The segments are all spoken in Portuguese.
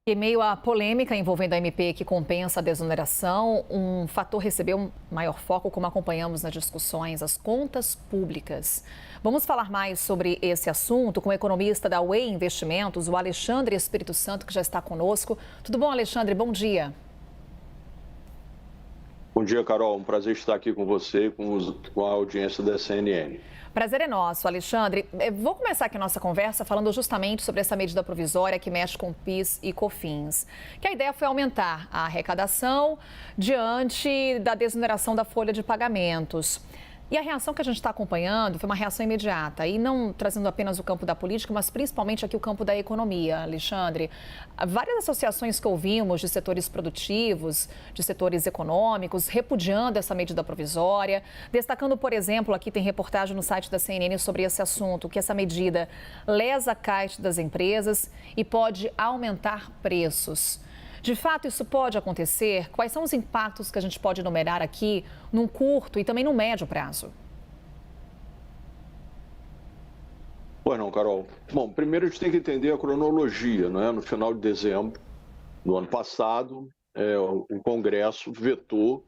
Em meio à polêmica envolvendo a MP que compensa a desoneração, um fator recebeu um maior foco, como acompanhamos nas discussões, as contas públicas. Vamos falar mais sobre esse assunto com o economista da Way Investimentos, o Alexandre Espírito Santo, que já está conosco. Tudo bom, Alexandre? Bom dia. Bom dia, Carol. Um prazer estar aqui com você e com a audiência da CNN. Prazer é nosso, Alexandre. Vou começar aqui a nossa conversa falando justamente sobre essa medida provisória que mexe com PIS e COFINS. Que a ideia foi aumentar a arrecadação diante da desoneração da folha de pagamentos. E a reação que a gente está acompanhando foi uma reação imediata, e não trazendo apenas o campo da política, mas principalmente aqui o campo da economia, Alexandre. Várias associações que ouvimos de setores produtivos, de setores econômicos, repudiando essa medida provisória, destacando, por exemplo, aqui tem reportagem no site da CNN sobre esse assunto, que essa medida lesa a caixa das empresas e pode aumentar preços. De fato, isso pode acontecer? Quais são os impactos que a gente pode enumerar aqui num curto e também no médio prazo? Pois não, Carol. Bom, primeiro a gente tem que entender a cronologia, né? No final de dezembro do ano passado, o Congresso vetou,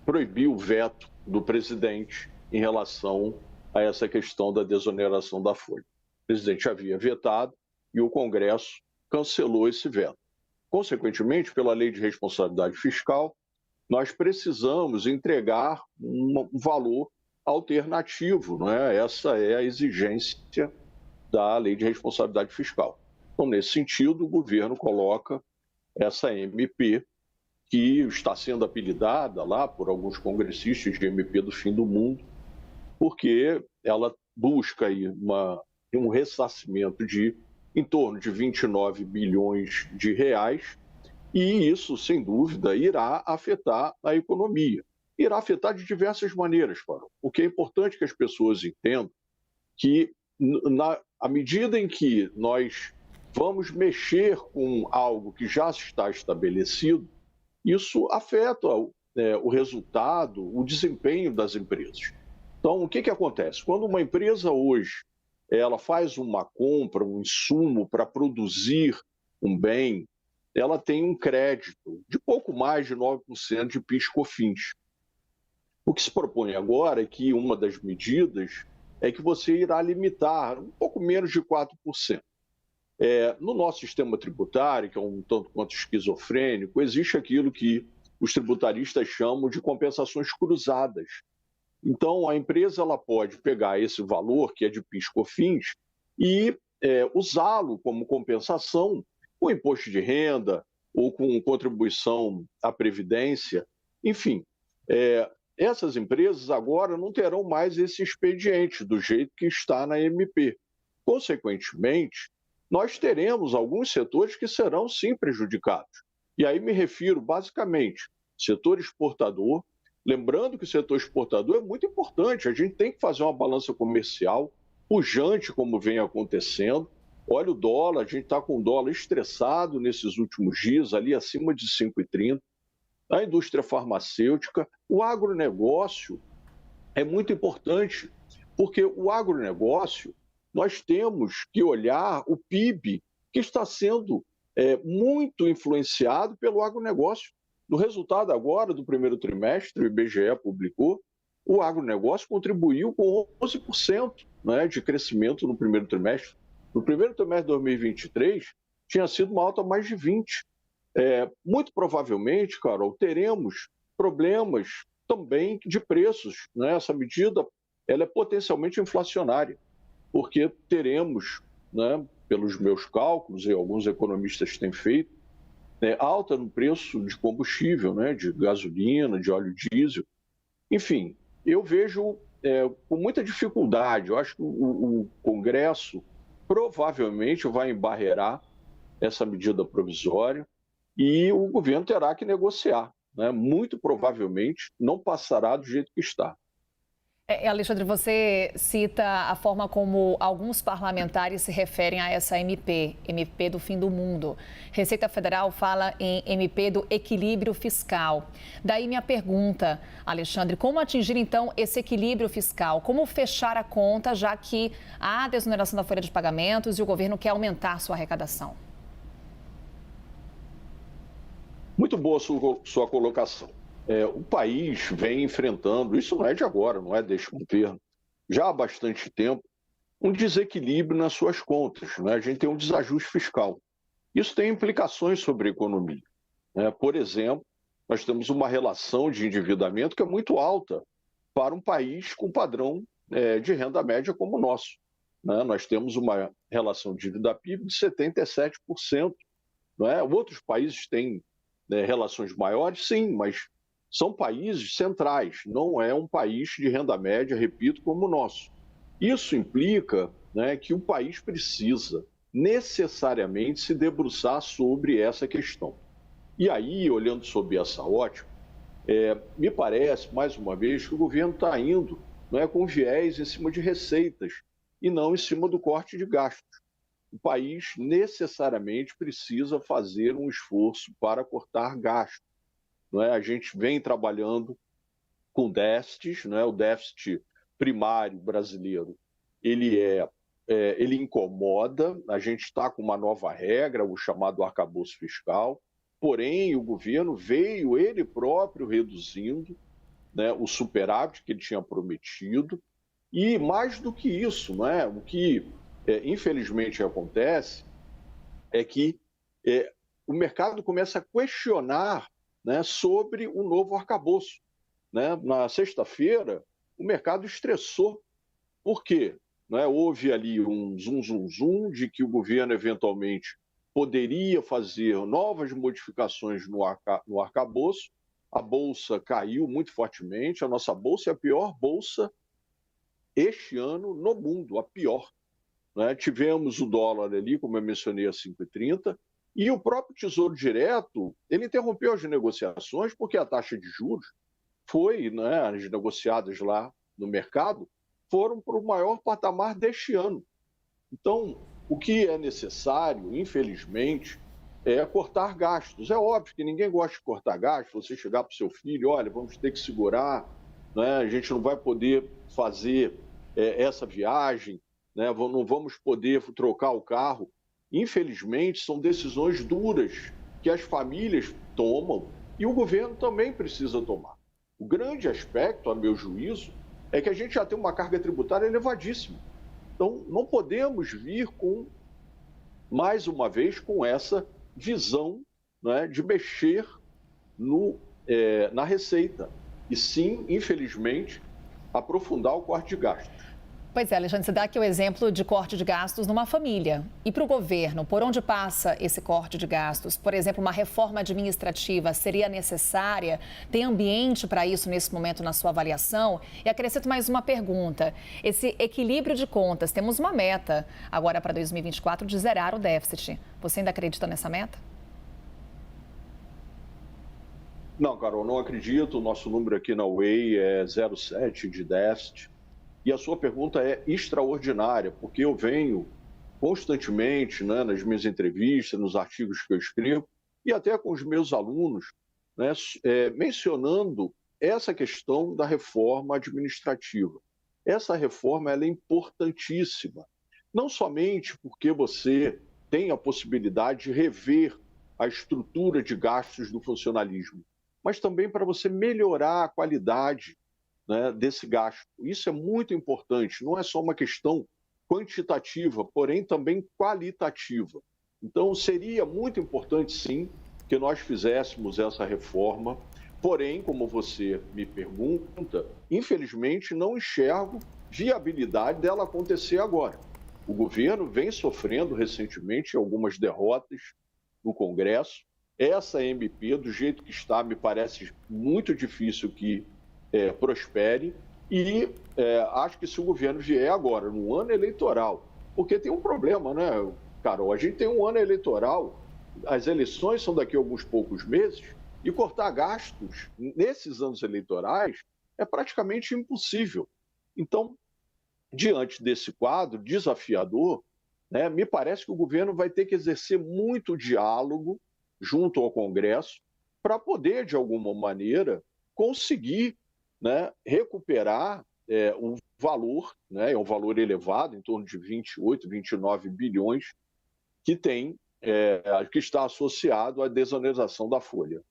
proibiu o veto do presidente em relação a essa questão da desoneração da folha. O presidente havia vetado e o Congresso cancelou esse veto. Consequentemente, pela Lei de Responsabilidade Fiscal, nós precisamos entregar um valor alternativo, não é? Essa é a exigência da Lei de Responsabilidade Fiscal. Então, nesse sentido, o governo coloca essa MP, que está sendo apelidada lá por alguns congressistas de MP do fim do mundo, porque ela busca aí um ressarcimento de em torno de 29 bilhões de reais, e isso, sem dúvida, irá afetar a economia. Irá afetar de diversas maneiras, Carol. O que é importante que as pessoas entendam que, à medida em que nós vamos mexer com algo que já está estabelecido, isso afeta o resultado, o desempenho das empresas. Então, o que acontece? Quando uma empresa hoje ela faz uma compra, um insumo para produzir um bem, ela tem um crédito de pouco mais de 9% de PIS/COFINS. O que se propõe agora é que uma das medidas é que você irá limitar um pouco menos de 4%. No nosso sistema tributário, que é um tanto quanto esquizofrênico, existe aquilo que os tributaristas chamam de compensações cruzadas. Então, a empresa ela pode pegar esse valor, que é de PIS/COFINS, e usá-lo como compensação com imposto de renda ou com contribuição à Previdência. Enfim, essas empresas agora não terão mais esse expediente do jeito que está na MP. Consequentemente, nós teremos alguns setores que serão sim prejudicados. E aí me refiro basicamente ao setor exportador. Lembrando que o setor exportador é muito importante, a gente tem que fazer uma balança comercial pujante, como vem acontecendo. Olha o dólar, a gente está com o dólar estressado nesses últimos dias, ali acima de 5,30. A indústria farmacêutica, o agronegócio é muito importante, porque o agronegócio, nós temos que olhar o PIB, que está sendo muito influenciado pelo agronegócio. No resultado agora do primeiro trimestre, o IBGE publicou, o agronegócio contribuiu com 11%, né, de crescimento no primeiro trimestre. No primeiro trimestre de 2023, tinha sido uma alta mais de 20%. Muito provavelmente, Carol, teremos problemas também de preços, né? Essa medida ela é potencialmente inflacionária, porque teremos, né, pelos meus cálculos, e alguns economistas têm feito, alta no preço de combustível, né, de gasolina, de óleo diesel. Enfim, eu vejo com muita dificuldade. Eu acho que o Congresso provavelmente vai embarrear essa medida provisória e o governo terá que negociar, né? Muito provavelmente não passará do jeito que está. Alexandre, você cita a forma como alguns parlamentares se referem a essa MP do fim do mundo. Receita Federal fala em MP do equilíbrio fiscal. Daí minha pergunta, Alexandre, como atingir então esse equilíbrio fiscal? Como fechar a conta, já que há desoneração da folha de pagamentos e o governo quer aumentar sua arrecadação? Muito boa sua colocação. O país vem enfrentando, isso não é de agora, não é deste governo, já há bastante tempo, um desequilíbrio nas suas contas, né? A gente tem um desajuste fiscal. Isso tem implicações sobre a economia, né? Por exemplo, nós temos uma relação de endividamento que é muito alta para um país com padrão de renda média como o nosso, né? Nós temos uma relação de dívida PIB de 77%. Não é? Outros países têm, né, relações maiores, sim, mas são países centrais, não é um país de renda média, repito, como o nosso. Isso implica, né, que o país precisa necessariamente se debruçar sobre essa questão. E aí, olhando sob essa ótica, me parece, mais uma vez, que o governo está indo, não é, com viés em cima de receitas e não em cima do corte de gastos. O país necessariamente precisa fazer um esforço para cortar gastos. Não é? A gente vem trabalhando com déficits, não é? O déficit primário brasileiro ele incomoda. A gente está com uma nova regra, o chamado arcabouço fiscal, porém o governo veio ele próprio reduzindo, né, o superávit que ele tinha prometido, e mais do que isso, não é? O que infelizmente acontece é que o mercado começa a questionar, né, sobre o novo arcabouço, né? Na sexta-feira, o mercado estressou. Por quê? Né? Houve ali um zum de que o governo eventualmente poderia fazer novas modificações no arcabouço. A bolsa caiu muito fortemente. A nossa bolsa é a pior bolsa este ano no mundo, a pior. Né? Tivemos o dólar ali, como eu mencionei, a 5,30, e o próprio Tesouro Direto, ele interrompeu as negociações porque a taxa de juros foi, né, as negociadas lá no mercado, foram para o maior patamar deste ano. Então, o que é necessário, infelizmente, é cortar gastos. É óbvio que ninguém gosta de cortar gastos, você chegar para o seu filho, olha, vamos ter que segurar, né? A gente não vai poder fazer essa viagem, né? Não vamos poder trocar o carro. Infelizmente, são decisões duras que as famílias tomam e o governo também precisa tomar. O grande aspecto, a meu juízo, é que a gente já tem uma carga tributária elevadíssima. Então, não podemos vir com, mais uma vez, com essa visão, né, de mexer na receita. E sim, infelizmente, aprofundar o corte de gastos. Pois é, Alexandre, você dá aqui o exemplo de corte de gastos numa família. E para o governo, por onde passa esse corte de gastos? Por exemplo, uma reforma administrativa seria necessária? Tem ambiente para isso nesse momento na sua avaliação? E acrescento mais uma pergunta. Esse equilíbrio de contas, temos uma meta agora para 2024 de zerar o déficit. Você ainda acredita nessa meta? Não, Carol, não acredito. O nosso número aqui na UEI é 0,7 de déficit. E a sua pergunta é extraordinária, porque eu venho constantemente, né, nas minhas entrevistas, nos artigos que eu escrevo, e até com os meus alunos, né, mencionando essa questão da reforma administrativa. Essa reforma ela é importantíssima, não somente porque você tem a possibilidade de rever a estrutura de gastos do funcionalismo, mas também para você melhorar a qualidade, né, desse gasto. Isso é muito importante, não é só uma questão quantitativa, porém também qualitativa. Então, seria muito importante, sim, que nós fizéssemos essa reforma, porém, como você me pergunta, infelizmente não enxergo viabilidade dela acontecer agora. O governo vem sofrendo recentemente algumas derrotas no Congresso. Essa MP, do jeito que está, me parece muito difícil que prospere e acho que se o governo vier agora, no ano eleitoral, porque tem um problema, né, Carol? A gente tem um ano eleitoral, as eleições são daqui a alguns poucos meses e cortar gastos nesses anos eleitorais é praticamente impossível. Então, diante desse quadro desafiador, né, me parece que o governo vai ter que exercer muito diálogo junto ao Congresso para poder, de alguma maneira, conseguir, né, recuperar um valor, né, é um valor elevado, em torno de 28, 29 bilhões, que está associado à desoneração da folha.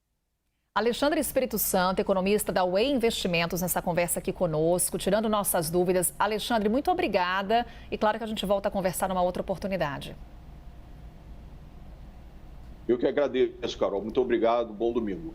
Alexandre Espírito Santo, economista da Way Investimentos, nessa conversa aqui conosco, tirando nossas dúvidas. Alexandre, muito obrigada e claro que a gente volta a conversar numa outra oportunidade. Eu que agradeço, Carol. Muito obrigado. Bom domingo.